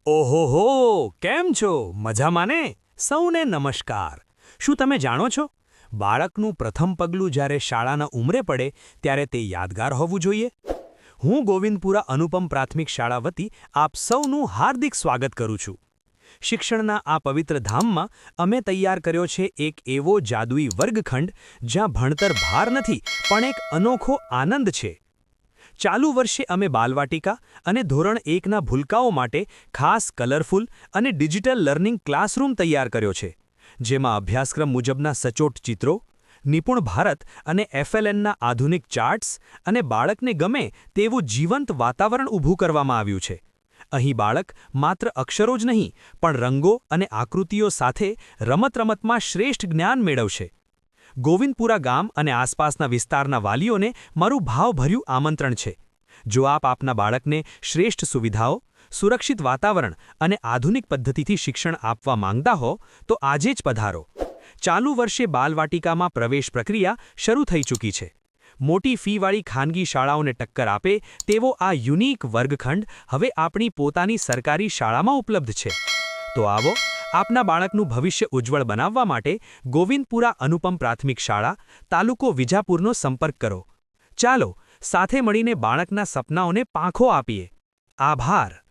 ઓહોહો, કેમ છો? મજામાં ને? સૌને નમસ્કાર. શું તમે જાણો છો? બાળકનું પ્રથમ પગલું જ્યારે શાળાના ઉંમરે પડે ત્યારે તે યાદગાર હોવું જોઈએ. હું ગોવિંદપુરા અનુપમ પ્રાથમિક શાળા વતી આપ સૌનું હાર્દિક સ્વાગત કરું છું. શિક્ષણના આ પવિત્ર ધામમાં અમે તૈયાર કર્યો છે એક એવો જાદુઈ વર્ગખંડ જ્યાં ભણતર ભાર નથી પણ એક અનોખો આનંદ છે. ચાલુ વર્ષે અમે બાલવાટિકા અને ધોરણ 1ના ભૂલકાઓ માટે ખાસ કલરફુલ અને ડિજિટલ લર્નિંગ ક્લાસરૂમ તૈયાર કર્યો છે, જેમાં અભ્યાસક્રમ મુજબના સચોટ ચિત્રો, નિપુણ ભારત અને FLNના આધુનિક ચાર્ટ્સ અને બાળકને ગમે તેવું જીવંત વાતાવરણ ઊભું કરવામાં આવ્યું છે. અહીં બાળક માત્ર અક્ષરો જ નહીં પણ રંગો અને આકૃતિઓ સાથે રમતરમતમાં શ્રેષ્ઠ જ્ઞાન મેળવશે. ગોવિંદપુરા ગામ અને આસપાસના વિસ્તારના વાલીઓને મારું ભાવભર્યું આમંત્રણ છે. જો આપ આપના બાળકને શ્રેષ્ઠ સુવિધાઓ, સુરક્ષિત વાતાવરણ અને આધુનિક પદ્ધતિથી શિક્ષણ આપવા માંગતા હો તો આજે જ પધારો. ચાલુ વર્ષે બાલવાટિકામાં પ્રવેશ પ્રક્રિયા શરૂ થઈ ચૂકી છે. મોટી ફીવાળી ખાનગી શાળાઓને ટક્કર આપે તેવો આ યુનિક વર્ગખંડ હવે આપણી પોતાની સરકારી શાળામાં ઉપલબ્ધ છે. તો આવો, આપના બાળકનું ભવિષ્ય ઉજ્જવળ બનાવવા માટે ગોવિંદપુરા અનુપમ પ્રાથમિક શાળા, તાલુકો વિજાપુરનો સંપર્ક કરો. ચાલો, સાથે મળીને બાળકના સપનાઓને પાંખો આપીએ. આભાર.